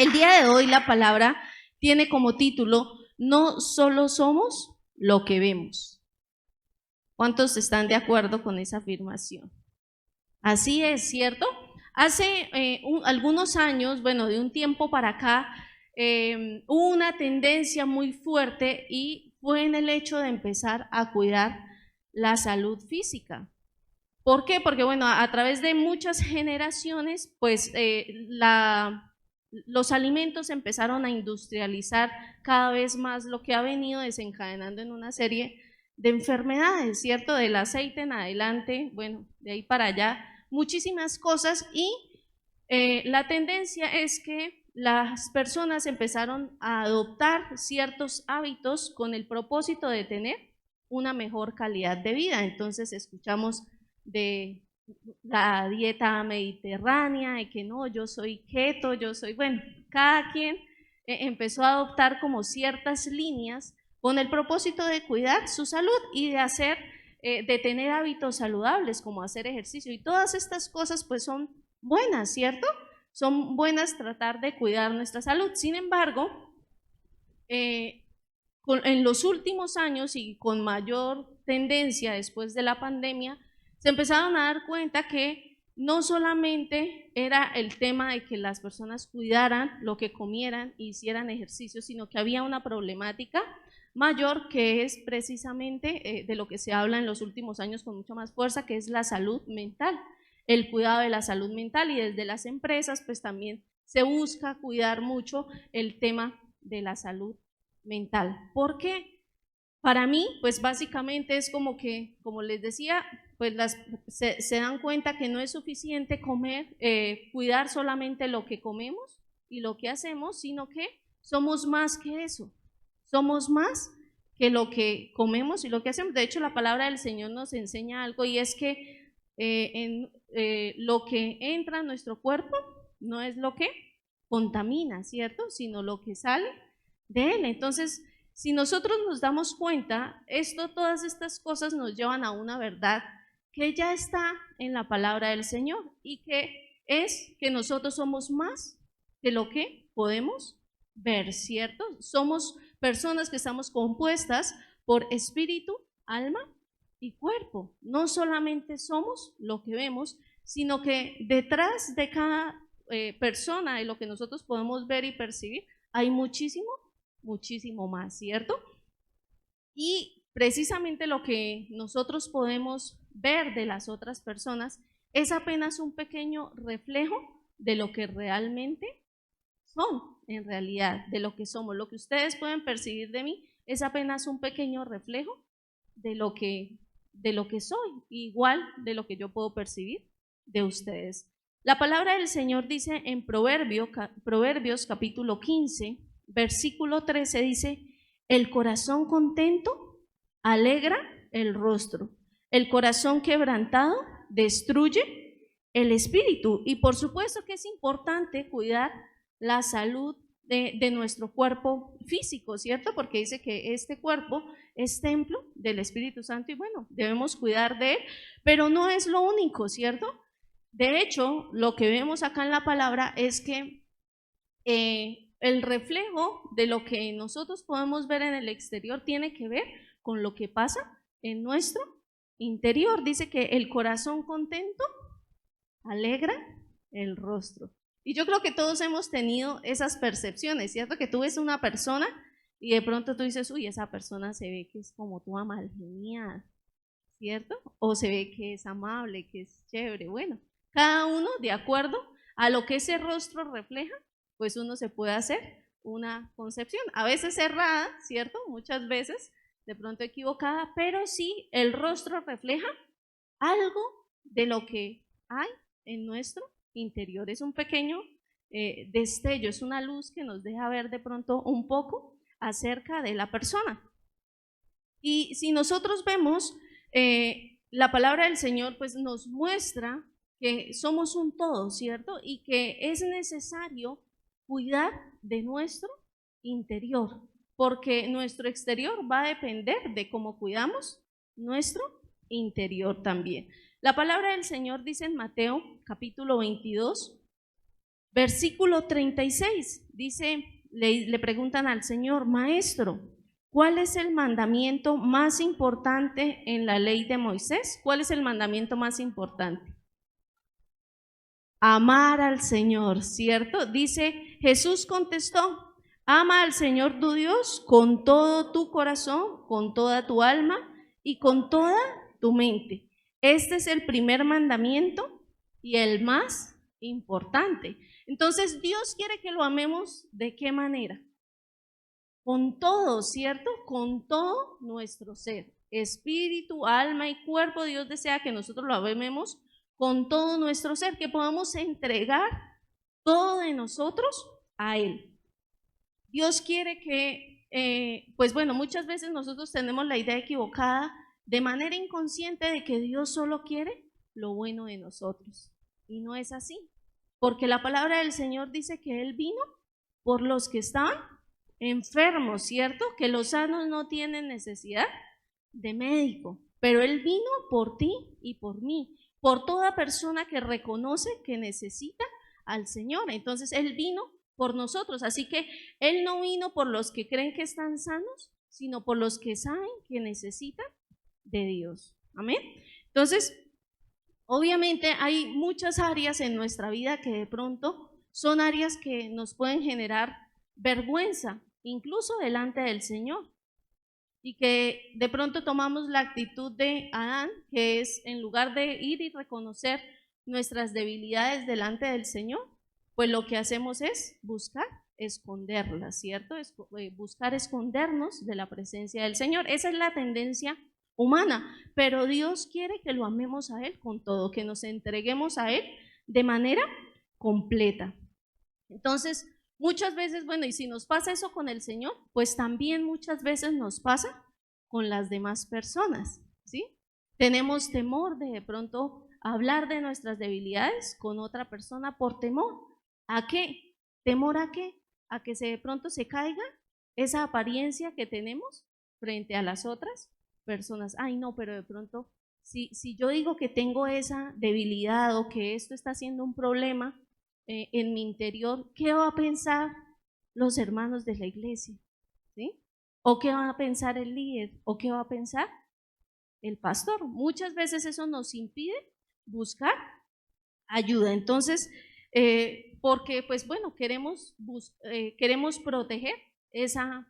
El día de hoy la palabra tiene como título: no solo somos lo que vemos. ¿Cuántos están de acuerdo con esa afirmación? Así es, ¿cierto? Hace algunos años, bueno, de un tiempo para acá, hubo una tendencia muy fuerte y fue en el hecho de empezar a cuidar la salud física. ¿Por qué? Porque, bueno, a través de muchas generaciones, pues los alimentos empezaron a industrializar cada vez más, lo que ha venido desencadenando en una serie de enfermedades, ¿cierto? Del aceite en adelante, bueno, de ahí para allá, muchísimas cosas, y la tendencia es que las personas empezaron a adoptar ciertos hábitos con el propósito de tener una mejor calidad de vida. Entonces escuchamos de la dieta mediterránea, de que no, yo soy keto, yo soy, bueno, cada quien empezó a adoptar como ciertas líneas con el propósito de cuidar su salud y de hacer, de tener hábitos saludables como hacer ejercicio, y todas estas cosas pues son buenas, ¿cierto? Son buenas tratar de cuidar nuestra salud. Sin embargo, en los últimos años y con mayor tendencia después de la pandemia, se empezaron a dar cuenta que no solamente era el tema de que las personas cuidaran lo que comieran e hicieran ejercicio, sino que había una problemática mayor, que es precisamente de lo que se habla en los últimos años con mucha más fuerza, que es la salud mental, el cuidado de la salud mental, y desde las empresas pues también se busca cuidar mucho el tema de la salud mental. ¿Por qué? Para mí, pues básicamente es como que, como les decía, pues se dan cuenta que no es suficiente comer, cuidar solamente lo que comemos y lo que hacemos, sino que somos más que eso, somos más que lo que comemos y lo que hacemos. De hecho, la palabra del Señor nos enseña algo, y es que lo que entra en nuestro cuerpo no es lo que contamina, ¿cierto? Sino lo que sale de él. Entonces, si nosotros nos damos cuenta, todas estas cosas nos llevan a una verdad que ya está en la palabra del Señor, y que es que nosotros somos más de lo que podemos ver, ¿cierto? Somos personas que estamos compuestas por espíritu, alma y cuerpo. No solamente somos lo que vemos, sino que detrás de cada persona, de lo que nosotros podemos ver y percibir, hay muchísimo más, ¿cierto? Y precisamente lo que nosotros podemos ver de las otras personas es apenas un pequeño reflejo de lo que realmente son, en realidad, de lo que somos. Lo que ustedes pueden percibir de mí es apenas un pequeño reflejo de lo que soy, igual de lo que yo puedo percibir de ustedes. La palabra del Señor dice en Proverbios capítulo 15, versículo 13, dice: el corazón contento alegra el rostro, el corazón quebrantado destruye el espíritu. Y por supuesto que es importante cuidar la salud de nuestro cuerpo físico, ¿cierto? Porque dice que este cuerpo es templo del Espíritu Santo, y bueno, debemos cuidar de él, pero no es lo único, ¿cierto? De hecho, lo que vemos acá en la palabra es que el reflejo de lo que nosotros podemos ver en el exterior tiene que ver con lo que pasa en nuestro interior. Dice que el corazón contento alegra el rostro. Y yo creo que todos hemos tenido esas percepciones, ¿cierto? Que tú ves una persona y de pronto tú dices: uy, esa persona se ve que es como toda mal genial, ¿cierto? O se ve que es amable, que es chévere. Bueno, cada uno de acuerdo a lo que ese rostro refleja, pues uno se puede hacer una concepción, a veces errada, ¿cierto? Muchas veces de pronto equivocada, pero sí el rostro refleja algo de lo que hay en nuestro interior. Es un pequeño destello, es una luz que nos deja ver de pronto un poco acerca de la persona. Y si nosotros vemos, la palabra del Señor pues nos muestra que somos un todo, ¿cierto? Y que es necesario cuidar de nuestro interior, porque nuestro exterior va a depender de cómo cuidamos nuestro interior también. La palabra del Señor dice en Mateo capítulo 22, Versículo 36, dice, le preguntan al Señor, Maestro, ¿cuál es el mandamiento más importante en la ley de Moisés? ¿Cuál es el mandamiento más importante? Amar al Señor, ¿cierto? Dice, Jesús contestó, ama al Señor tu Dios con todo tu corazón, con toda tu alma y con toda tu mente. Este es el primer mandamiento y el más importante. Entonces, Dios quiere que lo amemos, ¿de qué manera? Con todo, ¿cierto? Con todo nuestro ser, espíritu, alma y cuerpo. Dios desea que nosotros lo amemos con todo nuestro ser, que podamos entregar todo de nosotros a Él. Dios quiere que, pues bueno, muchas veces nosotros tenemos la idea equivocada de manera inconsciente de que Dios solo quiere lo bueno de nosotros. Y no es así, porque la palabra del Señor dice que Él vino por los que estaban enfermos, ¿cierto? Que los sanos no tienen necesidad de médico, pero Él vino por ti y por mí, por toda persona que reconoce que necesita al Señor. Entonces Él vino por nosotros, así que Él no vino por los que creen que están sanos, sino por los que saben que necesitan de Dios. Amén. Entonces, obviamente hay muchas áreas en nuestra vida que de pronto son áreas que nos pueden generar vergüenza, incluso delante del Señor. Y que de pronto tomamos la actitud de Adán, que es en lugar de ir y reconocer nuestras debilidades delante del Señor, pues lo que hacemos es buscar esconderlas, ¿cierto? Buscar escondernos de la presencia del Señor. Esa es la tendencia humana, pero Dios quiere que lo amemos a Él con todo, que nos entreguemos a Él de manera completa. Entonces, muchas veces, bueno, y si nos pasa eso con el Señor, pues también muchas veces nos pasa con las demás personas, ¿sí? Tenemos temor de pronto hablar de nuestras debilidades con otra persona por temor. ¿A qué? ¿Temor a qué? A que de pronto se caiga esa apariencia que tenemos frente a las otras personas. Ay, no, pero de pronto, si yo digo que tengo esa debilidad o que esto está siendo un problema en mi interior, ¿qué va a pensar los hermanos de la iglesia? ¿Sí? ¿O qué va a pensar el líder? ¿O qué va a pensar el pastor? Muchas veces eso nos impide buscar ayuda. Entonces, porque pues bueno, queremos proteger esa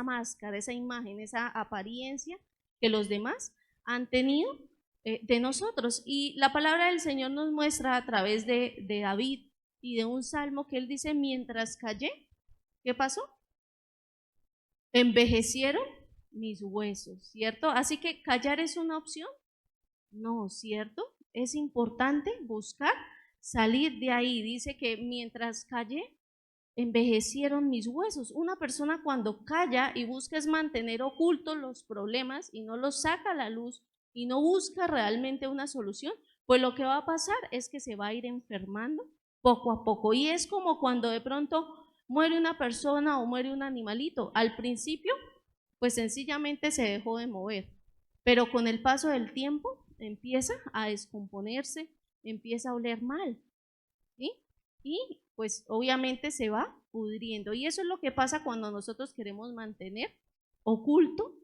máscara, esa imagen, esa apariencia que los demás han tenido de nosotros. Y la palabra del Señor nos muestra a través de David y de un salmo que él dice, mientras callé, ¿qué pasó? Envejecieron mis huesos, ¿cierto? Así que callar es una opción, no, ¿cierto? Es importante buscar salir de ahí. Dice que mientras callé, envejecieron mis huesos. Una persona cuando calla y busca es mantener ocultos los problemas y no los saca a la luz y no busca realmente una solución, pues lo que va a pasar es que se va a ir enfermando poco a poco. Y es como cuando de pronto muere una persona o muere un animalito. Al principio, pues sencillamente se dejó de mover, pero con el paso del tiempo empieza a descomponerse, empieza a oler mal, ¿sí? Y pues obviamente se va pudriendo. Y eso es lo que pasa cuando nosotros queremos mantener oculto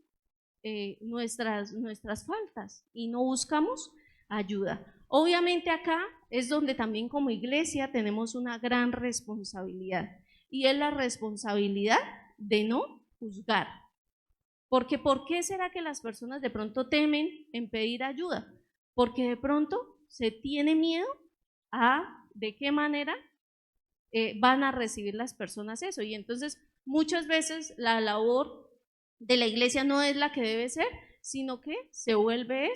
nuestras faltas y no buscamos ayuda. Obviamente acá es donde también como iglesia tenemos una gran responsabilidad y es la responsabilidad de no juzgar. Porque ¿por qué será que las personas de pronto temen en pedir ayuda? Porque de pronto se tiene miedo a de qué manera van a recibir las personas eso. Y entonces muchas veces la labor de la iglesia no es la que debe ser, sino que se vuelve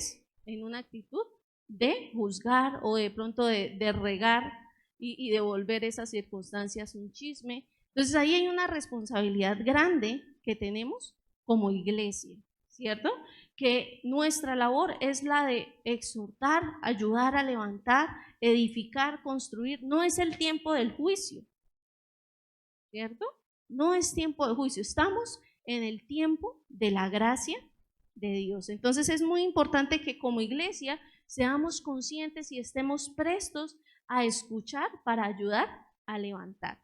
en una actitud de juzgar o de pronto de regar y de volver esas circunstancias un chisme. Entonces ahí hay una responsabilidad grande que tenemos como iglesia, ¿cierto? Que nuestra labor es la de exhortar, ayudar a levantar, edificar, construir. No es el tiempo del juicio, ¿cierto? No es tiempo de juicio, estamos en el tiempo de la gracia de Dios. Entonces es muy importante que como iglesia seamos conscientes y estemos prestos a escuchar para ayudar a levantar.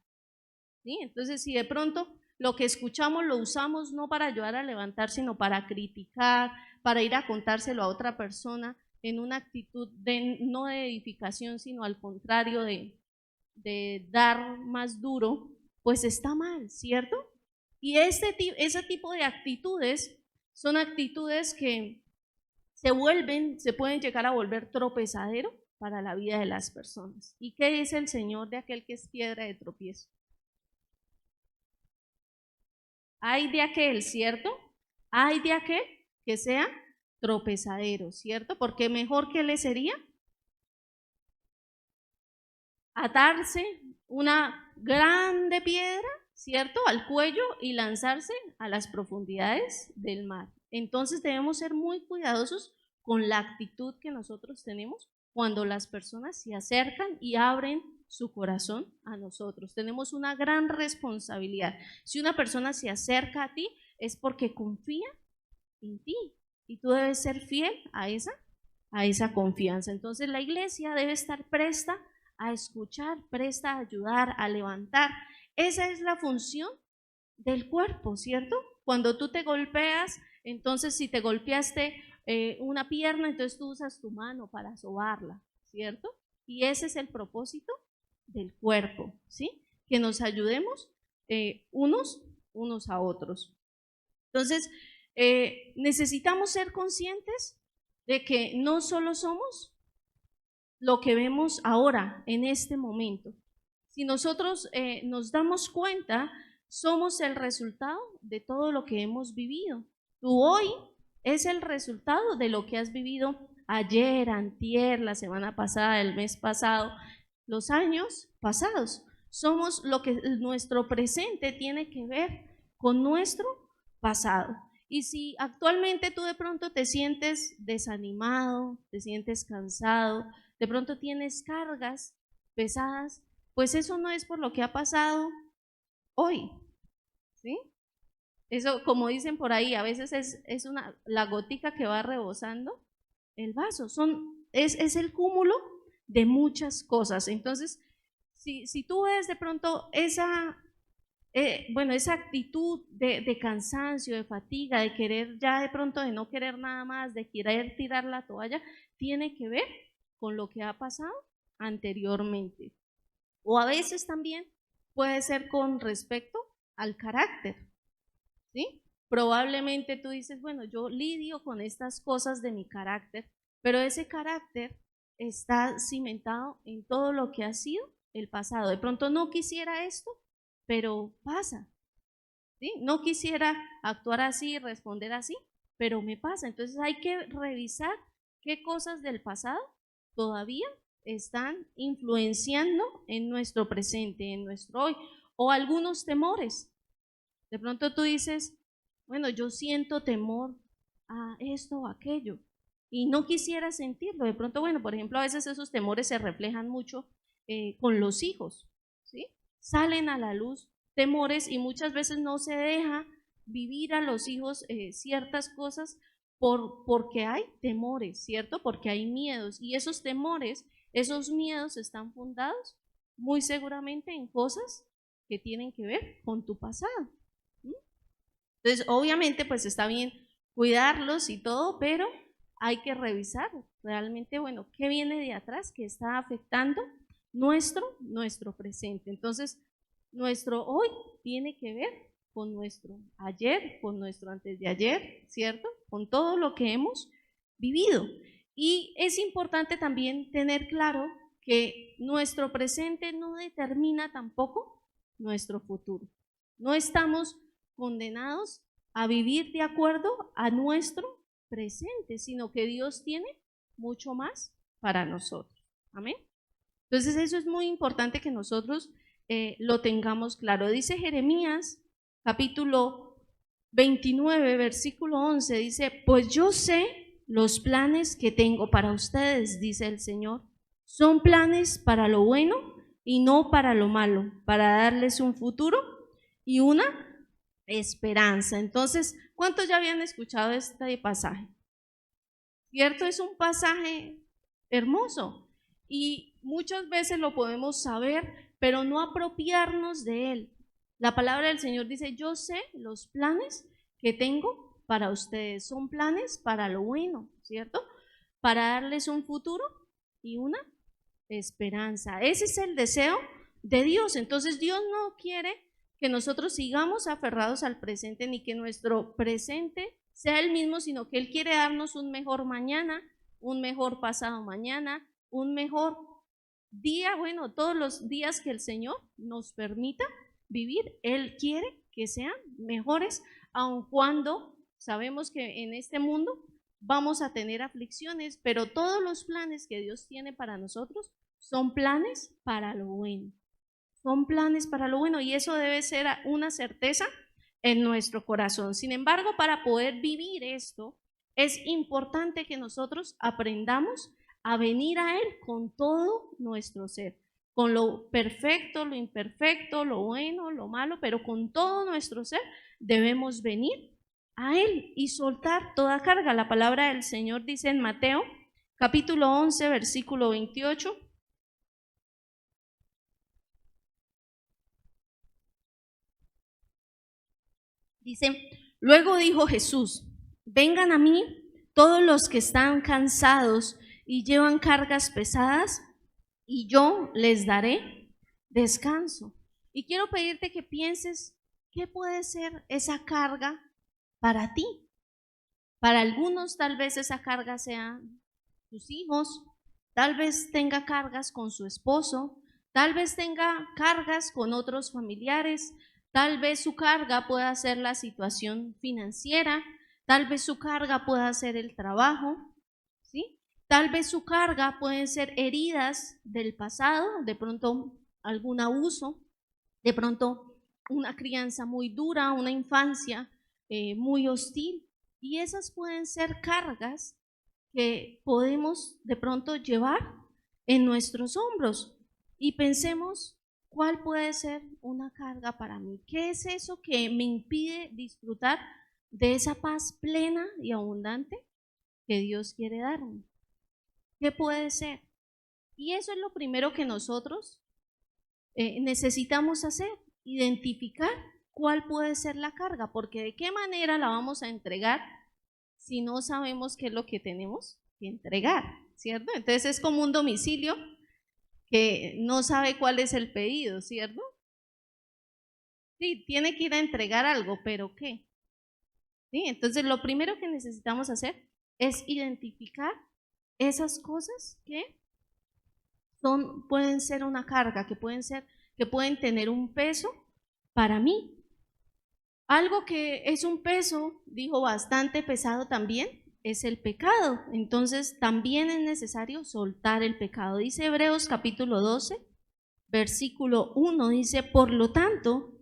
¿Sí? Entonces, si de pronto lo que escuchamos lo usamos no para ayudar a levantar, sino para criticar, para ir a contárselo a otra persona en una actitud no de edificación, sino al contrario de dar más duro, pues está mal, ¿cierto? Y ese tipo de actitudes son actitudes que se pueden llegar a volver tropezadero para la vida de las personas. ¿Y qué dice el Señor de aquel que es piedra de tropiezo? Hay de aquel, ¿cierto? Hay de aquel que sea tropezadero, ¿cierto? Porque mejor que le sería atarse una grande piedra, ¿cierto?, al cuello y lanzarse a las profundidades del mar. Entonces debemos ser muy cuidadosos con la actitud que nosotros tenemos cuando las personas se acercan y abren su corazón a nosotros. Tenemos una gran responsabilidad. Si una persona se acerca a ti es porque confía en ti y tú debes ser fiel a esa confianza. Entonces la iglesia debe estar presta a escuchar, presta a ayudar, a levantar. Esa es la función del cuerpo, ¿cierto? Cuando tú te golpeas, entonces si te golpeaste una pierna, entonces tú usas tu mano para sobarla, ¿cierto? Y ese es el propósito del cuerpo, ¿sí? Que nos ayudemos unos a otros. Entonces, necesitamos ser conscientes de que no solo somos lo que vemos ahora, en este momento. Si nosotros nos damos cuenta, somos el resultado de todo lo que hemos vivido. Tú hoy es el resultado de lo que has vivido ayer, antier, la semana pasada, el mes pasado, los años pasados. Somos lo que nuestro presente tiene que ver con nuestro pasado. Y si actualmente tú de pronto te sientes desanimado, te sientes cansado, de pronto tienes cargas pesadas, pues eso no es por lo que ha pasado hoy, ¿sí? Eso, como dicen por ahí, a veces es la gotica que va rebosando el vaso, es el cúmulo de muchas cosas. Entonces, si tú ves de pronto esa actitud de cansancio, de fatiga, de querer ya de pronto, de no querer nada más, de querer tirar la toalla, tiene que ver con lo que ha pasado anteriormente. O a veces también puede ser con respecto al carácter, ¿sí? Probablemente tú dices, bueno, yo lidio con estas cosas de mi carácter, pero ese carácter está cimentado en todo lo que ha sido el pasado. De pronto no quisiera esto, pero pasa, ¿sí? No quisiera actuar así, responder así, pero me pasa. Entonces hay que revisar qué cosas del pasado todavía están influenciando en nuestro presente, en nuestro hoy, o algunos temores. De pronto tú dices, bueno, yo siento temor a esto o aquello, y no quisiera sentirlo. De pronto, bueno, por ejemplo, a veces esos temores se reflejan mucho con los hijos, ¿sí? Salen a la luz temores y muchas veces no se deja vivir a los hijos ciertas cosas porque hay temores, ¿cierto? Porque hay miedos, y esos temores, esos miedos están fundados muy seguramente en cosas que tienen que ver con tu pasado. Entonces, obviamente, pues está bien cuidarlos y todo, pero hay que revisar realmente, bueno, qué viene de atrás que está afectando nuestro presente. Entonces, nuestro hoy tiene que ver con nuestro ayer, con nuestro antes de ayer, ¿cierto? Con todo lo que hemos vivido. Y es importante también tener claro que nuestro presente no determina tampoco nuestro futuro. No estamos condenados a vivir de acuerdo a nuestro presente, sino que Dios tiene mucho más para nosotros. Amén. Entonces eso es muy importante que nosotros lo tengamos claro. Dice Jeremías capítulo 29, versículo 11, dice, pues yo sé los planes que tengo para ustedes, dice el Señor. Son planes para lo bueno y no para lo malo, para darles un futuro y una esperanza. Entonces, ¿cuántos ya habían escuchado este pasaje? ¿Cierto? Es un pasaje hermoso y muchas veces lo podemos saber pero no apropiarnos de él. La palabra del Señor dice, yo sé los planes que tengo para ustedes, son planes para lo bueno, ¿cierto? Para darles un futuro y una esperanza. Ese es el deseo de Dios. Entonces Dios no quiere que nosotros sigamos aferrados al presente, ni que nuestro presente sea el mismo, sino que Él quiere darnos un mejor mañana, un mejor pasado mañana, un mejor día, bueno, todos los días que el Señor nos permita vivir, Él quiere que sean mejores, aun cuando sabemos que en este mundo vamos a tener aflicciones, pero todos los planes que Dios tiene para nosotros son planes para lo bueno. Son planes para lo bueno y eso debe ser una certeza en nuestro corazón. Sin embargo, para poder vivir esto, es importante que nosotros aprendamos a venir a Él con todo nuestro ser, con lo perfecto, lo imperfecto, lo bueno, lo malo, pero con todo nuestro ser debemos venir a Él y soltar toda carga. La palabra del Señor dice en Mateo, capítulo 11, versículo 28. Dice, luego dijo Jesús, vengan a mí todos los que están cansados y llevan cargas pesadas, y yo les daré descanso. Y quiero pedirte que pienses, ¿qué puede ser esa carga para ti? Para algunos tal vez esa carga sea tus hijos, tal vez tenga cargas con su esposo, tal vez tenga cargas con otros familiares, tal vez su carga pueda ser la situación financiera, tal vez su carga pueda ser el trabajo, ¿sí? Tal vez su carga pueden ser heridas del pasado, de pronto algún abuso, de pronto una crianza muy dura, una infancia muy hostil. Y esas pueden ser cargas que podemos de pronto llevar en nuestros hombros. Y pensemos, ¿cuál puede ser una carga para mí? ¿Qué es eso que me impide disfrutar de esa paz plena y abundante que Dios quiere darme? ¿Qué puede ser? Y eso es lo primero que nosotros necesitamos hacer, identificar cuál puede ser la carga, porque de qué manera la vamos a entregar si no sabemos qué es lo que tenemos que entregar, ¿cierto? Entonces es como un domicilio que no sabe cuál es el pedido, ¿cierto? Sí, tiene que ir a entregar algo, pero ¿qué? ¿Sí? Entonces lo primero que necesitamos hacer es identificar esas cosas que pueden ser una carga, que pueden tener un peso para mí. Algo que es un peso, dijo, bastante pesado también, es el pecado. Entonces también es necesario soltar el pecado. Dice Hebreos capítulo 12, versículo 1, dice, por lo tanto,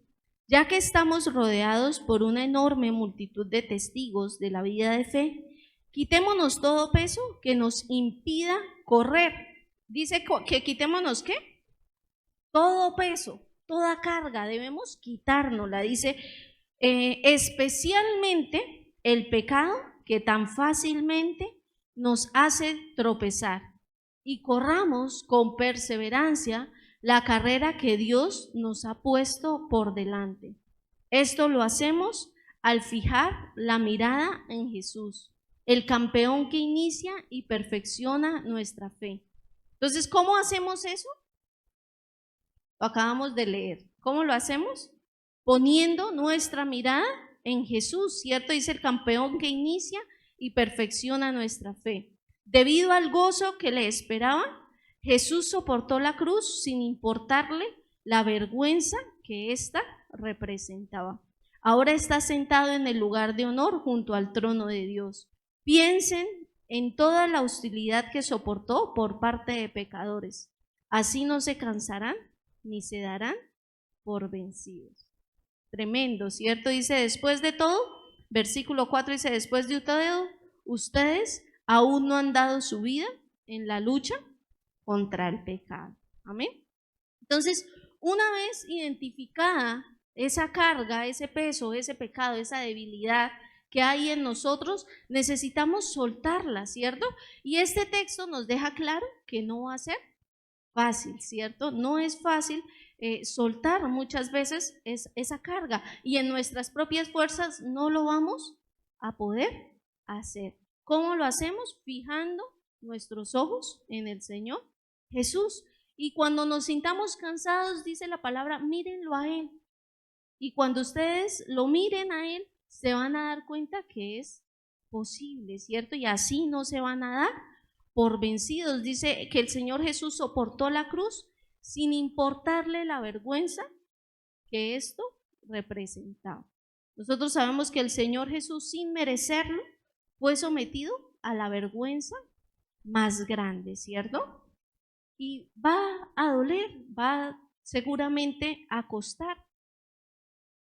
ya que estamos rodeados por una enorme multitud de testigos de la vida de fe, quitémonos todo peso que nos impida correr. Dice que quitémonos ¿qué? Todo peso, toda carga, debemos quitárnosla. Dice, especialmente el pecado que tan fácilmente nos hace tropezar, y corramos con perseverancia la carrera que Dios nos ha puesto por delante. Esto lo hacemos al fijar la mirada en Jesús, el campeón que inicia y perfecciona nuestra fe. Entonces, ¿cómo hacemos eso? Lo acabamos de leer. ¿Cómo lo hacemos? Poniendo nuestra mirada en Jesús, ¿cierto? Dice el campeón que inicia y perfecciona nuestra fe. Debido al gozo que le esperaba, Jesús soportó la cruz sin importarle la vergüenza que ésta representaba. Ahora está sentado en el lugar de honor junto al trono de Dios. Piensen en toda la hostilidad que soportó por parte de pecadores. Así no se cansarán ni se darán por vencidos. Tremendo, ¿cierto? Dice, después de todo, versículo 4 dice, después de todo, ustedes aún no han dado su vida en la lucha contra el pecado. Amén. Entonces, una vez identificada esa carga, ese peso, ese pecado, esa debilidad que hay en nosotros, necesitamos soltarla, ¿cierto? Y este texto nos deja claro que no va a ser fácil, ¿cierto? No es fácil soltar muchas veces esa carga, y en nuestras propias fuerzas no lo vamos a poder hacer. ¿Cómo lo hacemos? Fijando nuestros ojos en el Señor Jesús. Y cuando nos sintamos cansados, dice la palabra, mírenlo a Él. Y cuando ustedes lo miren a Él, se van a dar cuenta que es posible, ¿cierto? Y así no se van a dar por vencidos. Dice que el Señor Jesús soportó la cruz sin importarle la vergüenza que esto representaba. Nosotros sabemos que el Señor Jesús, sin merecerlo, fue sometido a la vergüenza más grande, ¿cierto? Y va a doler, va seguramente a costar,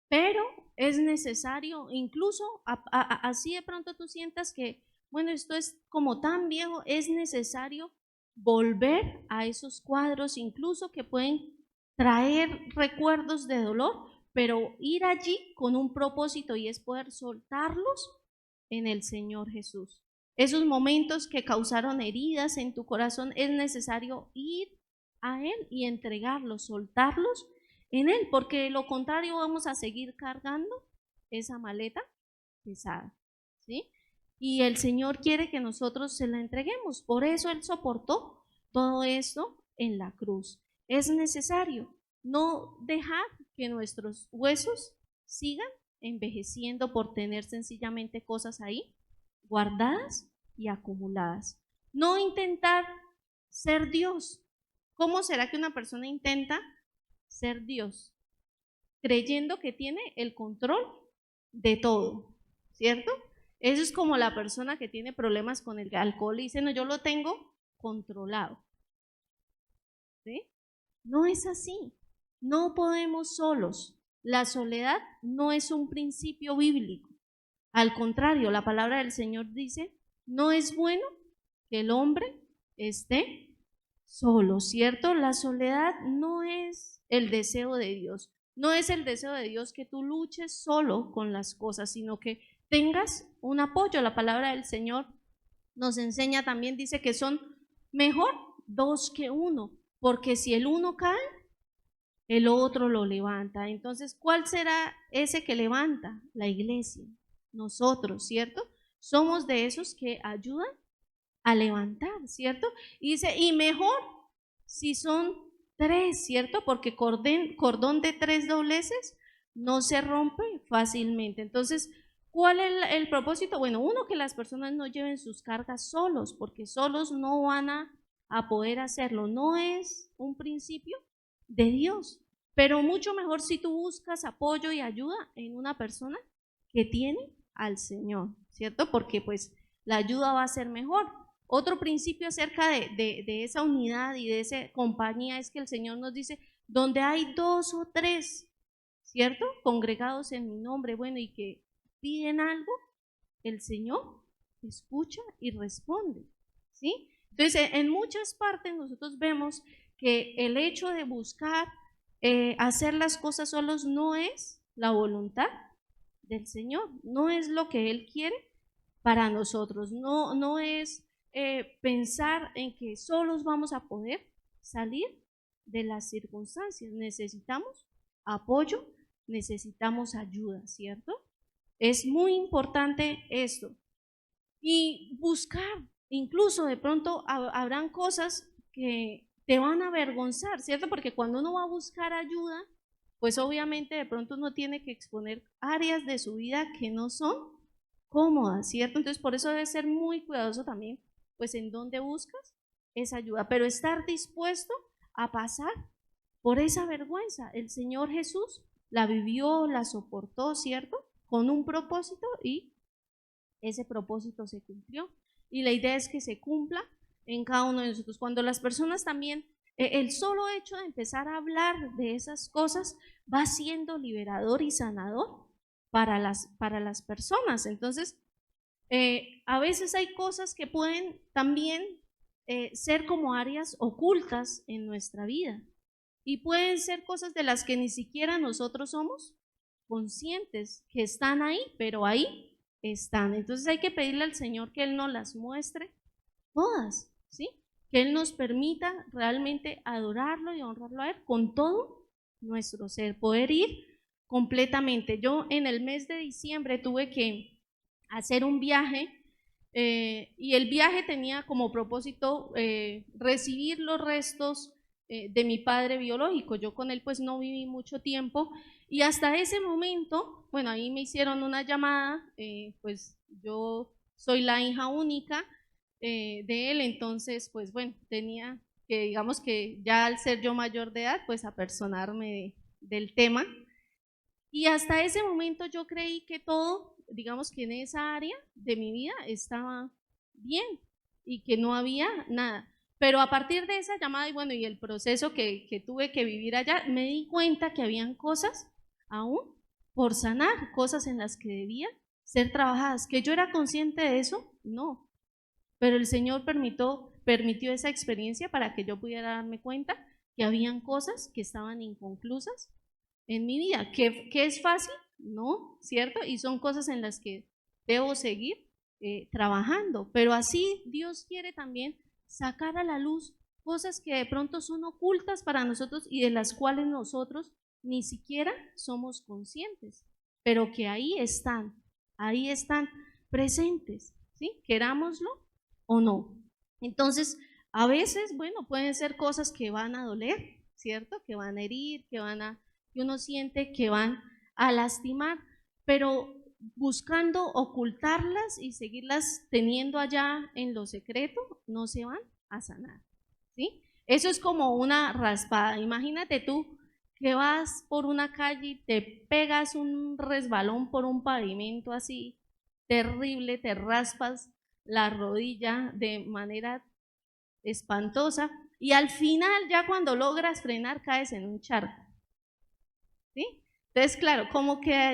pero es necesario, incluso así de pronto tú sientas que, bueno, esto es como tan viejo, es necesario volver a esos cuadros, incluso que pueden traer recuerdos de dolor, pero ir allí con un propósito, y es poder soltarlos en el Señor Jesús. Esos momentos que causaron heridas en tu corazón, es necesario ir a Él y entregarlos, soltarlos en Él, porque de lo contrario vamos a seguir cargando esa maleta pesada, ¿sí? Y el Señor quiere que nosotros se la entreguemos. Por eso Él soportó todo esto en la cruz. Es necesario no dejar que nuestros huesos sigan envejeciendo por tener sencillamente cosas ahí guardadas y acumuladas. No intentar ser Dios. ¿Cómo será que una persona intenta ser Dios? Creyendo que tiene el control de todo, ¿cierto? Eso es como la persona que tiene problemas con el alcohol y dice, no, yo lo tengo controlado. ¿Sí? No es así. No podemos solos. La soledad no es un principio bíblico. Al contrario, la palabra del Señor dice, no es bueno que el hombre esté solo, ¿cierto? La soledad no es el deseo de Dios. No es el deseo de Dios que tú luches solo con las cosas, sino que tengas un apoyo. La palabra del Señor nos enseña también, dice que son mejor dos que uno, porque si el uno cae, el otro lo levanta. Entonces, ¿cuál será ese que levanta? La iglesia, nosotros, ¿cierto? Somos de esos que ayudan a levantar, ¿cierto? Y dice, y mejor si son tres, ¿cierto? Porque cordón de tres dobleces no se rompe fácilmente. Entonces, ¿cuál es el propósito? Bueno, uno, que las personas no lleven sus cargas solos, porque solos no van a poder hacerlo. No es un principio de Dios, pero mucho mejor si tú buscas apoyo y ayuda en una persona que tiene al Señor, ¿cierto? Porque pues la ayuda va a ser mejor. Otro principio acerca de esa unidad y de esa compañía es que el Señor nos dice, donde hay dos o tres, ¿cierto? Congregados en mi nombre, bueno, y que piden algo, el Señor escucha y responde, ¿sí? Entonces, en muchas partes nosotros vemos que el hecho de buscar hacer las cosas solos no es la voluntad del Señor, no es lo que Él quiere para nosotros, no es pensar en que solos vamos a poder salir de las circunstancias. Necesitamos apoyo, necesitamos ayuda, ¿cierto? Es muy importante esto. Y buscar, incluso de pronto habrán cosas que te van a avergonzar, ¿cierto? Porque cuando uno va a buscar ayuda, pues obviamente de pronto uno tiene que exponer áreas de su vida que no son cómodas, ¿cierto? Entonces por eso debe ser muy cuidadoso también, pues en dónde buscas esa ayuda, pero estar dispuesto a pasar por esa vergüenza. El Señor Jesús la vivió, la soportó, ¿cierto? Con un propósito, y ese propósito se cumplió. Y la idea es que se cumpla en cada uno de nosotros. Cuando las personas también, el solo hecho de empezar a hablar de esas cosas va siendo liberador y sanador para las personas. Entonces, a veces hay cosas que pueden también ser como áreas ocultas en nuestra vida, y pueden ser cosas de las que ni siquiera nosotros somos conscientes que están ahí, pero ahí están. Entonces hay que pedirle al Señor que Él nos las muestre todas, ¿sí? Que Él nos permita realmente adorarlo y honrarlo a Él con todo nuestro ser, poder ir completamente. Yo en el mes de diciembre tuve que hacer un viaje y el viaje tenía como propósito recibir los restos de mi padre biológico. Yo con él pues no viví mucho tiempo y hasta ese momento, bueno, ahí me hicieron una llamada, pues yo soy la hija única de él, entonces pues bueno, tenía que digamos que ya al ser yo mayor de edad, pues apersonarme del tema. Y hasta ese momento yo creí que todo, digamos que en esa área de mi vida estaba bien y que no había nada. Pero a partir de esa llamada y bueno, y el proceso que tuve que vivir allá, me di cuenta que habían cosas aún por sanar, cosas en las que debían ser trabajadas. ¿Que yo era consciente de eso? No. Pero el Señor permitió esa experiencia para que yo pudiera darme cuenta que habían cosas que estaban inconclusas en mi vida. ¿Que es fácil? No, ¿cierto? Y son cosas en las que debo seguir trabajando. Pero así Dios quiere también sacar a la luz cosas que de pronto son ocultas para nosotros y de las cuales nosotros ni siquiera somos conscientes, pero que ahí están presentes, ¿sí? Querámoslo o no. Entonces, a veces, bueno, pueden ser cosas que van a doler, ¿cierto? Que van a herir, que uno siente que van a lastimar, pero buscando ocultarlas y seguirlas teniendo allá en lo secreto, no se van a sanar, ¿sí? Eso es como una raspada. Imagínate tú que vas por una calle y te pegas un resbalón por un pavimento así terrible, te raspas la rodilla de manera espantosa y al final ya cuando logras frenar caes en un charco, ¿sí? Entonces, claro, ¿cómo queda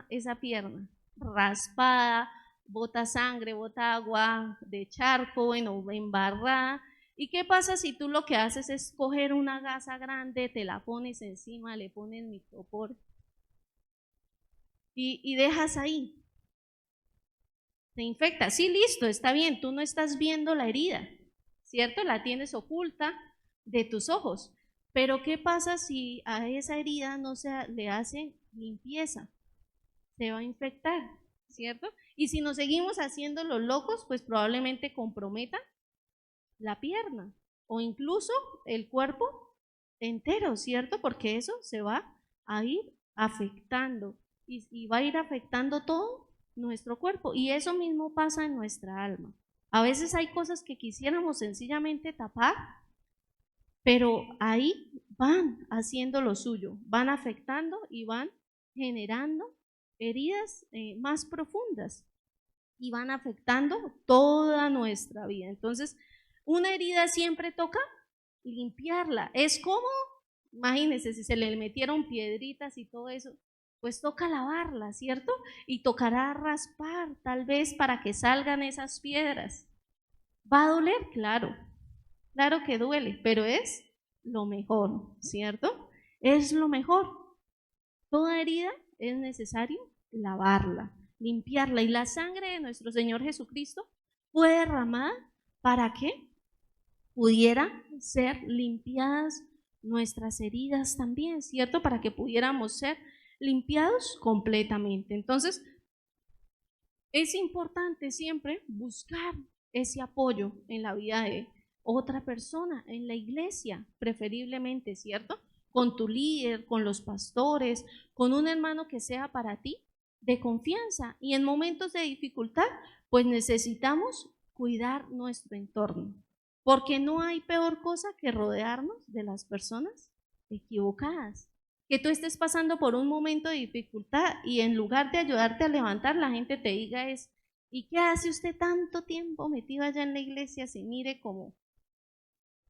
esa pierna? Raspada, bota sangre, bota agua de charco, bueno, embarrada. ¿Y qué pasa si tú lo que haces es coger una gasa grande, te la pones encima, le pones micropor y dejas ahí? Te infecta. Sí, listo, está bien, tú no estás viendo la herida, ¿cierto? La tienes oculta de tus ojos. Pero ¿qué pasa si a esa herida no se le hace limpieza? Se va a infectar, ¿cierto? Y si nos seguimos haciendo los locos, pues probablemente comprometa la pierna o incluso el cuerpo entero, ¿cierto? Porque eso se va a ir afectando y va a ir afectando todo nuestro cuerpo. Y eso mismo pasa en nuestra alma. A veces hay cosas que quisiéramos sencillamente tapar, pero ahí van haciendo lo suyo, van afectando y van generando heridas más profundas y van afectando toda nuestra vida. Entonces, una herida siempre toca limpiarla. Es como, imagínense, si se le metieron piedritas y todo eso, pues toca lavarla, ¿cierto? Y tocará raspar, tal vez, para que salgan esas piedras. ¿Va a doler? Claro, claro que duele, pero es lo mejor, ¿cierto? Es lo mejor. Toda herida es necesario lavarla, limpiarla, y la sangre de nuestro Señor Jesucristo fue derramada para que pudiera ser limpiadas nuestras heridas también, ¿cierto? Para que pudiéramos ser limpiados completamente. Entonces, es importante siempre buscar ese apoyo en la vida de otra persona, en la iglesia, preferiblemente, ¿cierto? Con tu líder, con los pastores, con un hermano que sea para ti de confianza. Y en momentos de dificultad, pues necesitamos cuidar nuestro entorno, porque no hay peor cosa que rodearnos de las personas equivocadas. Que tú estés pasando por un momento de dificultad y en lugar de ayudarte a levantar, la gente te diga es, ¿y qué hace usted tanto tiempo metido allá en la iglesia si mire cómo?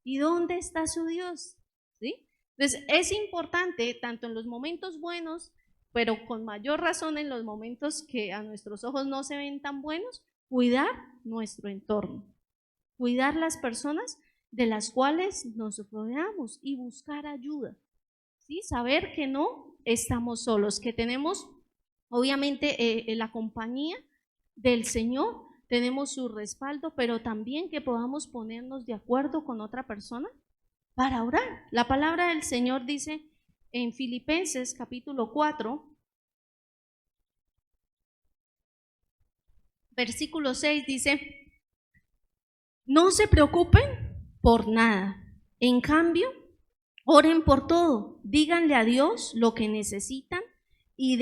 ¿Y dónde está su Dios? ¿Sí? Entonces es importante, tanto en los momentos buenos, pero con mayor razón en los momentos que a nuestros ojos no se ven tan buenos, cuidar nuestro entorno, cuidar las personas de las cuales nos rodeamos y buscar ayuda. ¿Sí? Saber que no estamos solos, que tenemos obviamente la compañía del Señor, tenemos su respaldo, pero también que podamos ponernos de acuerdo con otra persona para orar. La palabra del Señor dice en Filipenses capítulo 4, versículo 6 dice: no se preocupen por nada, en cambio, oren por todo, díganle a Dios lo que necesitan y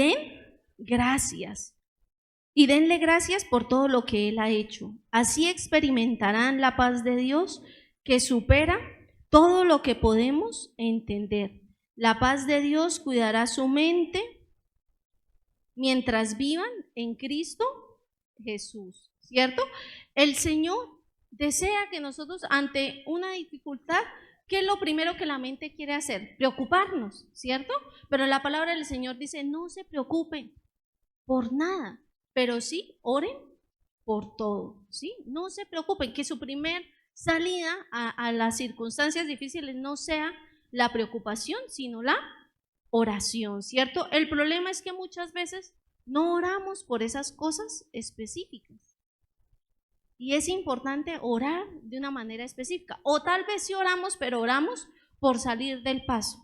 gracias. Y denle gracias por todo lo que Él ha hecho. Así experimentarán la paz de Dios que supera todo lo que podemos entender. La paz de Dios cuidará su mente mientras vivan en Cristo Jesús, ¿cierto? El Señor desea que nosotros ante una dificultad, ¿qué es lo primero que la mente quiere hacer? Preocuparnos, ¿cierto? Pero la palabra del Señor dice: no se preocupen por nada, pero sí oren por todo, ¿sí? No se preocupen, que su primer salida a las circunstancias difíciles no sea la preocupación, sino la oración, ¿cierto? El problema es que muchas veces no oramos por esas cosas específicas. Y es importante orar de una manera específica. O tal vez sí oramos, pero oramos por salir del paso,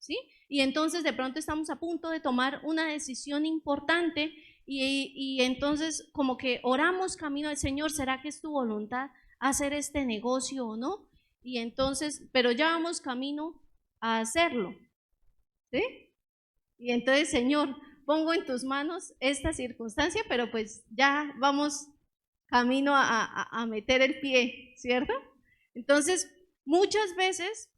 ¿sí? Y entonces de pronto estamos a punto de tomar una decisión importante y entonces como que oramos camino al Señor: ¿será que es tu voluntad hacer este negocio o no? Y entonces, pero ya vamos camino a hacerlo, ¿sí? Y entonces: Señor, pongo en tus manos esta circunstancia, pero pues ya vamos camino a meter el pie, ¿cierto? Entonces, muchas veces,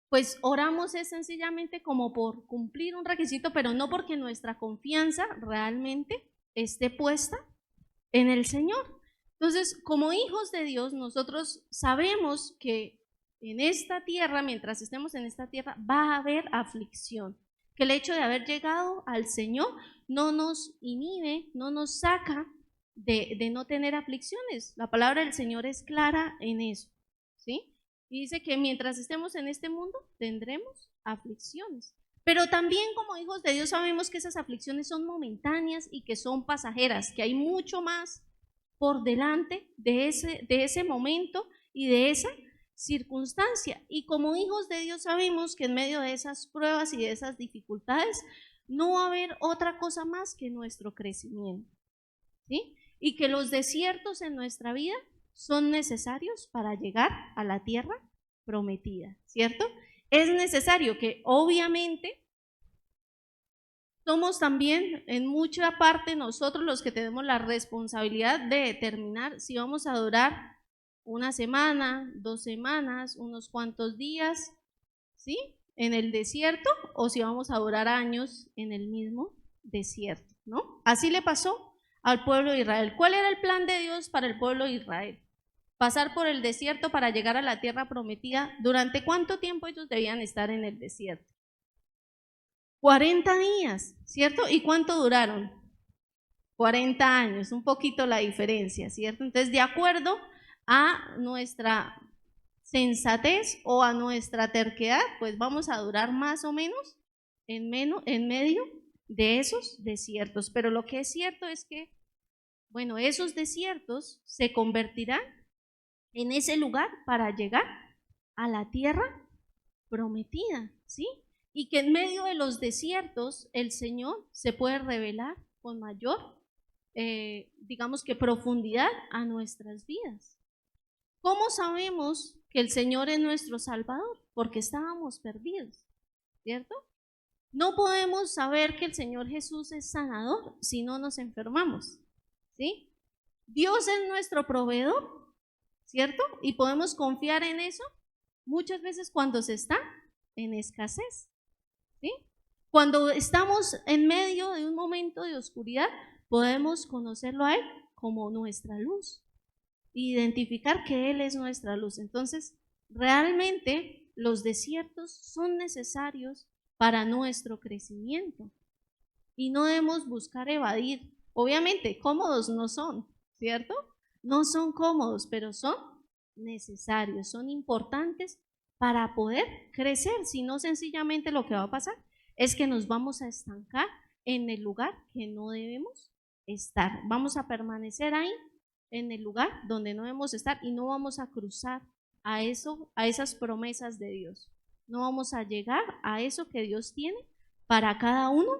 pues oramos es sencillamente como por cumplir un requisito, pero no porque nuestra confianza realmente esté puesta en el Señor. Entonces, como hijos de Dios, nosotros sabemos que en esta tierra, mientras estemos en esta tierra, va a haber aflicción. Que el hecho de haber llegado al Señor no nos inhibe, no nos saca de no tener aflicciones. La palabra del Señor es clara en eso, ¿sí? Y dice que mientras estemos en este mundo tendremos aflicciones. Pero también como hijos de Dios sabemos que esas aflicciones son momentáneas y que son pasajeras, que hay mucho más por delante de ese momento y de esa circunstancia. Y como hijos de Dios sabemos que en medio de esas pruebas y de esas dificultades no va a haber otra cosa más que nuestro crecimiento, ¿sí? Y que los desiertos en nuestra vida son necesarios para llegar a la tierra prometida, ¿cierto? Es necesario que obviamente somos también en mucha parte nosotros los que tenemos la responsabilidad de determinar si vamos a durar una semana, 2 semanas, unos cuantos días, ¿sí? En el desierto, o si vamos a durar años en el mismo desierto, ¿no? Así le pasó al pueblo de Israel. ¿Cuál era el plan de Dios para el pueblo de Israel? Pasar por el desierto para llegar a la tierra prometida. ¿Durante cuánto tiempo ellos debían estar en el desierto? 40 días, ¿cierto? ¿Y cuánto duraron? 40 años, un poquito la diferencia, ¿cierto? Entonces, de acuerdo a nuestra sensatez o a nuestra terquedad, pues vamos a durar más o menos en medio de esos desiertos. Pero lo que es cierto es que, bueno, esos desiertos se convertirán en ese lugar para llegar a la tierra prometida, ¿sí? Y que en medio de los desiertos el Señor se puede revelar con mayor, digamos que profundidad a nuestras vidas. ¿Cómo sabemos que el Señor es nuestro Salvador? Porque estábamos perdidos, ¿cierto? No podemos saber que el Señor Jesús es sanador si no nos enfermamos, ¿sí? Dios es nuestro proveedor, ¿cierto? Y podemos confiar en eso muchas veces cuando se está en escasez, ¿sí? Cuando estamos en medio de un momento de oscuridad, podemos conocerlo a Él como nuestra luz, identificar que Él es nuestra luz. Entonces, realmente los desiertos son necesarios para nuestro crecimiento y no debemos buscar evadir. Obviamente, cómodos no son, ¿cierto? No son cómodos, pero son necesarios, son importantes para poder crecer. Si no, sencillamente lo que va a pasar es que nos vamos a estancar en el lugar que no debemos estar. Vamos a permanecer ahí en el lugar donde no debemos estar y no vamos a cruzar a esas promesas de Dios. no vamos a llegar a eso que Dios tiene para cada uno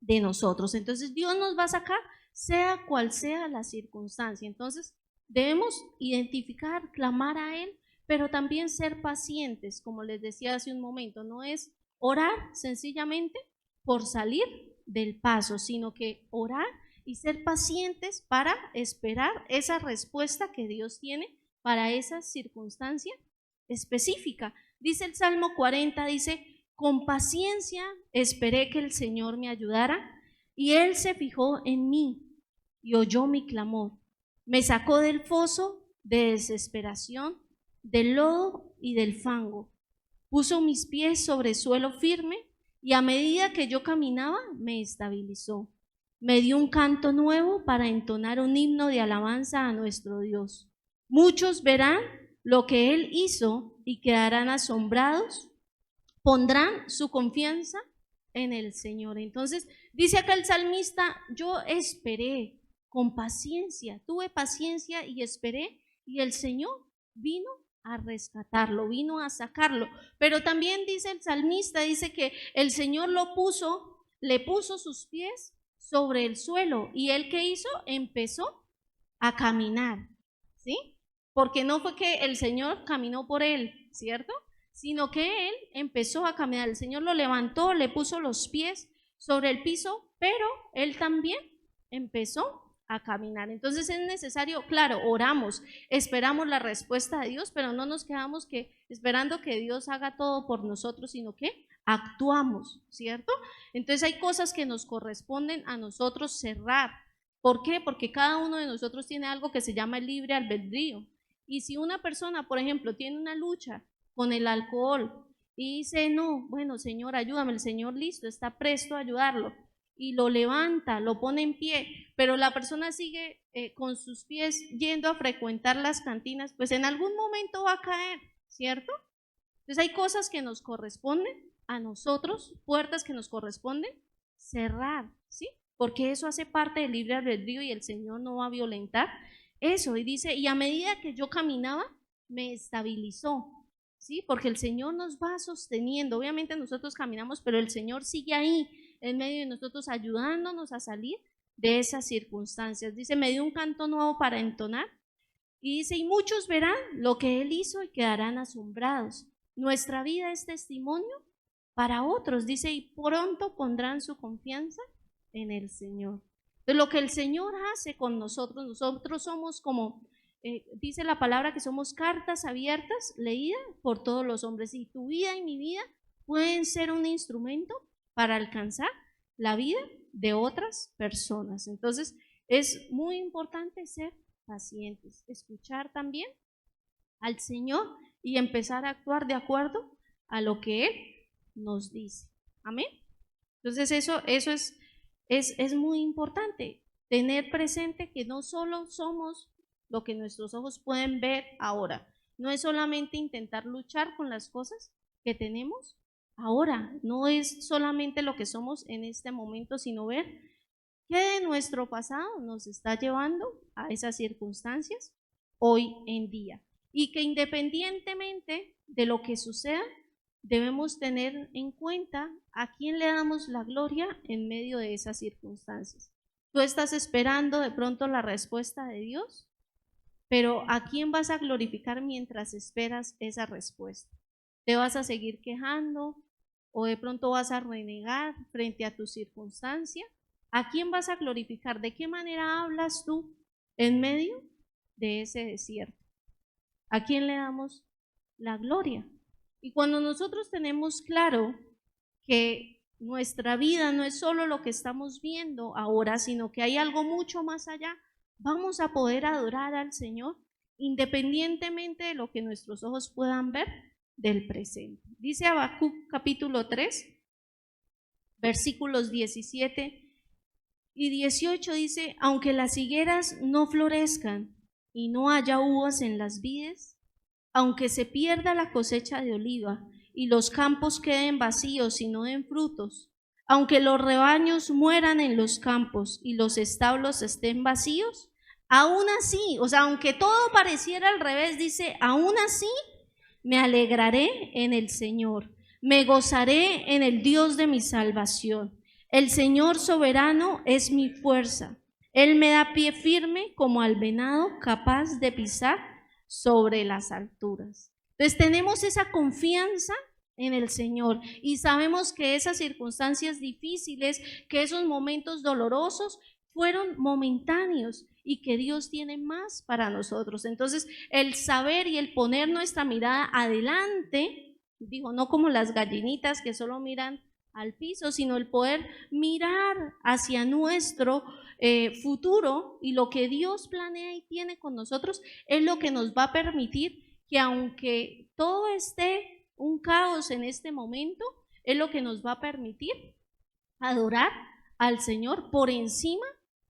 de nosotros. Entonces Dios nos va a sacar sea cual sea la circunstancia. Entonces debemos identificar, clamar a Él, pero también ser pacientes, como les decía hace un momento. No es orar sencillamente por salir del paso, sino que orar y ser pacientes para esperar esa respuesta que Dios tiene para esa circunstancia específica. Dice el Salmo 40, dice: con paciencia esperé que el Señor me ayudara, y Él se fijó en mí y oyó mi clamor. Me sacó del foso de desesperación, del lodo y del fango. Puso mis pies sobre suelo firme, y a medida que yo caminaba me estabilizó. Me dio un canto nuevo para entonar un himno de alabanza a nuestro Dios. Muchos verán lo que Él hizo y quedarán asombrados, pondrán su confianza en el Señor. Entonces dice acá el salmista: yo esperé con paciencia, tuve paciencia y esperé, y el Señor vino a rescatarlo, vino a sacarlo. Pero también dice el salmista, dice que el Señor le puso sus pies sobre el suelo, y Él, ¿qué hizo? Empezó a caminar, ¿sí? Porque no fue que el Señor caminó por él, ¿cierto? Sino que él empezó a caminar. El Señor lo levantó, le puso los pies sobre el piso, pero él también empezó a caminar. Entonces es necesario, claro, oramos, esperamos la respuesta de Dios, pero no nos quedamos esperando que Dios haga todo por nosotros, sino que actuamos, ¿cierto? Entonces hay cosas que nos corresponden a nosotros cerrar. ¿Por qué? Porque cada uno de nosotros tiene algo que se llama el libre albedrío. Y si una persona, por ejemplo, tiene una lucha con el alcohol y dice: no, bueno, Señor, ayúdame, el Señor listo, está presto a ayudarlo, y lo levanta, lo pone en pie, pero la persona sigue con sus pies yendo a frecuentar las cantinas, pues en algún momento va a caer, ¿cierto? Entonces hay cosas que nos corresponden a nosotros, puertas que nos corresponden cerrar, ¿sí? Porque eso hace parte del libre albedrío y el Señor no va a violentar eso. Y dice: y a medida que yo caminaba, me estabilizó, ¿sí? Porque el Señor nos va sosteniendo. Obviamente nosotros caminamos, pero el Señor sigue ahí, en medio de nosotros, ayudándonos a salir de esas circunstancias. Dice: me dio un canto nuevo para entonar. Y dice: y muchos verán lo que Él hizo y quedarán asombrados. Nuestra vida es testimonio para otros. Dice: y pronto pondrán su confianza en el Señor. De lo que el Señor hace con nosotros, nosotros somos como, dice la palabra, que somos cartas abiertas, leídas por todos los hombres, y tu vida y mi vida pueden ser un instrumento para alcanzar la vida de otras personas. Entonces es muy importante ser pacientes, escuchar también al Señor y empezar a actuar de acuerdo a lo que Él nos dice. Amén. Entonces eso es muy importante, tener presente que no solo somos lo que nuestros ojos pueden ver ahora, no es solamente intentar luchar con las cosas que tenemos ahora, no es solamente lo que somos en este momento, sino ver qué de nuestro pasado nos está llevando a esas circunstancias hoy en día, y que independientemente de lo que suceda, debemos tener en cuenta a quién le damos la gloria en medio de esas circunstancias. Tú estás esperando de pronto la respuesta de Dios, pero ¿a quién vas a glorificar mientras esperas esa respuesta? ¿Te vas a seguir quejando o de pronto vas a renegar frente a tu circunstancia? ¿A quién vas a glorificar? ¿De qué manera hablas tú en medio de ese desierto? ¿A quién le damos la gloria? Y cuando nosotros tenemos claro que nuestra vida no es solo lo que estamos viendo ahora, sino que hay algo mucho más allá, vamos a poder adorar al Señor independientemente de lo que nuestros ojos puedan ver del presente. Dice Habacuc capítulo 3, versículos 17 y 18, dice: aunque las higueras no florezcan y no haya uvas en las vides, aunque se pierda la cosecha de oliva y los campos queden vacíos y no den frutos, aunque los rebaños mueran en los campos y los establos estén vacíos, aún así, o sea, aunque todo pareciera al revés, dice: aún así me alegraré en el Señor, me gozaré en el Dios de mi salvación. El Señor soberano es mi fuerza. Él me da pie firme como al venado capaz de pisar sobre las alturas. Entonces tenemos esa confianza en el Señor y sabemos que esas circunstancias difíciles, que esos momentos dolorosos fueron momentáneos y que Dios tiene más para nosotros. Entonces el saber y el poner nuestra mirada adelante, digo, no como las gallinitas que solo miran al piso, sino el poder mirar hacia nuestro futuro y lo que Dios planea y tiene con nosotros es lo que nos va a permitir que, aunque todo esté un caos en este momento, es lo que nos va a permitir adorar al Señor por encima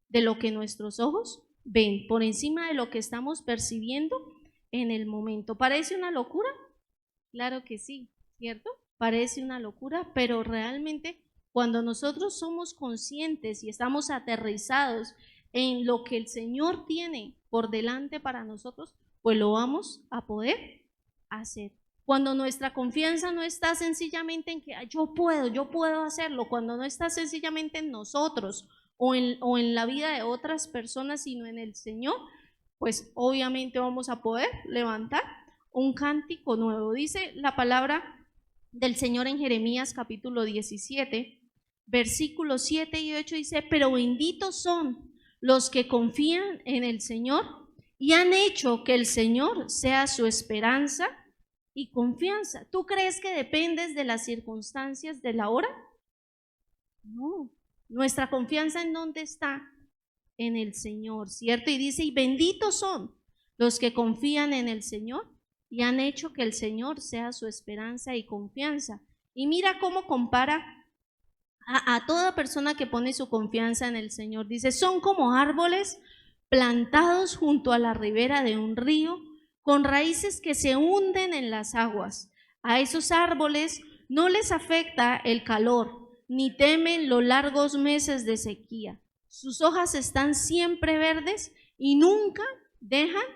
de lo que nuestros ojos ven, por encima de lo que estamos percibiendo en el momento. ¿Parece una locura? Claro que sí, ¿cierto? Parece una locura, pero realmente cuando nosotros somos conscientes y estamos aterrizados en lo que el Señor tiene por delante para nosotros, pues lo vamos a poder hacer. Cuando nuestra confianza no está sencillamente en que yo puedo hacerlo, cuando no está sencillamente en nosotros o en la vida de otras personas, sino en el Señor, pues obviamente vamos a poder levantar un cántico nuevo. Dice la palabra del Señor en Jeremías capítulo 17, versículos 7 y 8, dice: pero benditos son los que confían en el Señor y han hecho que el Señor sea su esperanza y confianza. ¿Tú crees que dependes de las circunstancias de la hora? No. Nuestra confianza, ¿en dónde está? En el Señor, ¿cierto? Y dice: y benditos son los que confían en el Señor y han hecho que el Señor sea su esperanza y confianza. Y mira cómo compara a toda persona que pone su confianza en el Señor. Dice: son como árboles plantados junto a la ribera de un río, con raíces que se hunden en las aguas. A esos árboles no les afecta el calor, ni temen los largos meses de sequía. Sus hojas están siempre verdes y nunca dejan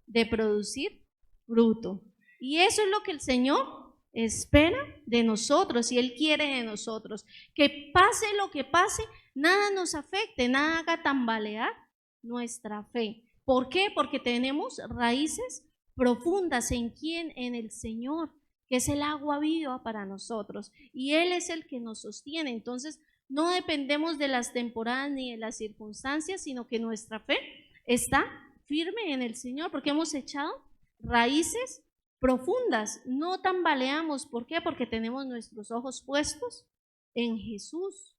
de producir fruto. Y eso es lo que el Señor espera de nosotros y Él quiere de nosotros. Que pase lo que pase, nada nos afecte, nada haga tambalear nuestra fe. ¿Por qué? Porque tenemos raíces profundas en quién, en el Señor, que es el agua viva para nosotros y Él es el que nos sostiene. Entonces no dependemos de las temporadas ni de las circunstancias, sino que nuestra fe está firme en el Señor porque hemos echado raíces profundas, no tambaleamos. ¿Por qué? Porque tenemos nuestros ojos puestos en Jesús,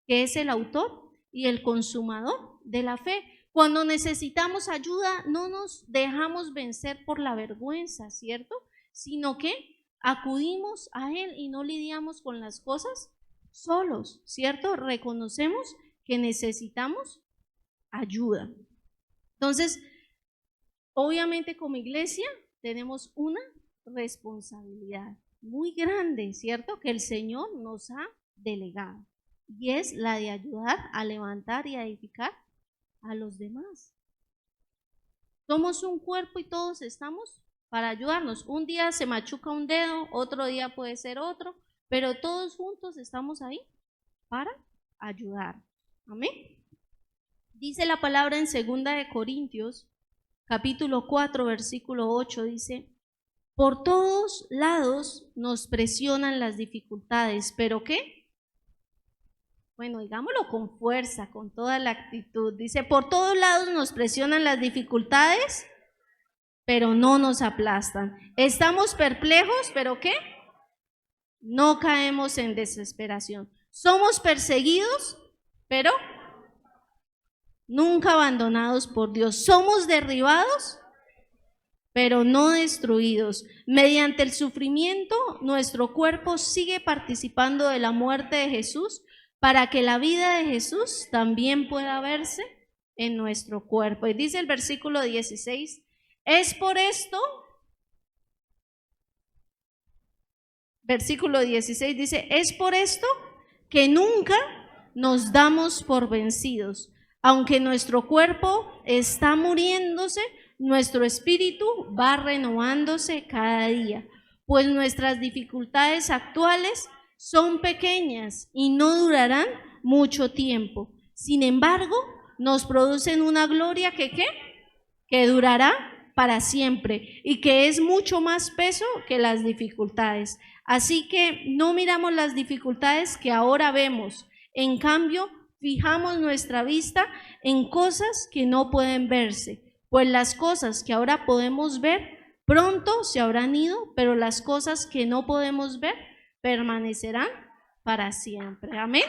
que es el autor y el consumador de la fe. Cuando necesitamos ayuda, no nos dejamos vencer por la vergüenza, ¿cierto? Sino que acudimos a Él y no lidiamos con las cosas solos, ¿cierto? Reconocemos que necesitamos ayuda. Entonces, obviamente como iglesia tenemos una responsabilidad muy grande, ¿cierto? Que el Señor nos ha delegado y es la de ayudar a levantar y a edificar a los demás. Somos un cuerpo y todos estamos para ayudarnos. Un día se machuca un dedo, otro día puede ser otro, pero todos juntos estamos ahí para ayudar. Amén. Dice la palabra en 2 de Corintios, capítulo 4, versículo 8, dice: por todos lados nos presionan las dificultades, ¿pero qué? Bueno, digámoslo con fuerza, con toda la actitud. Dice: por todos lados nos presionan las dificultades, pero no nos aplastan. Estamos perplejos, ¿pero qué? No caemos en desesperación. Somos perseguidos, pero nunca abandonados por Dios. Somos derribados, pero no destruidos. Mediante el sufrimiento, nuestro cuerpo sigue participando de la muerte de Jesús, para que la vida de Jesús también pueda verse en nuestro cuerpo. Y dice el versículo 16, es por esto, versículo 16 dice: es por esto que nunca nos damos por vencidos. Aunque nuestro cuerpo está muriéndose, nuestro espíritu va renovándose cada día, pues nuestras dificultades actuales son pequeñas y no durarán mucho tiempo. Sin embargo, nos producen una gloria que durará para siempre y que es mucho más peso que las dificultades. Así que no miramos las dificultades que ahora vemos, en cambio, fijamos nuestra vista en cosas que no pueden verse, pues las cosas que ahora podemos ver pronto se habrán ido, pero las cosas que no podemos ver permanecerán para siempre. Amén.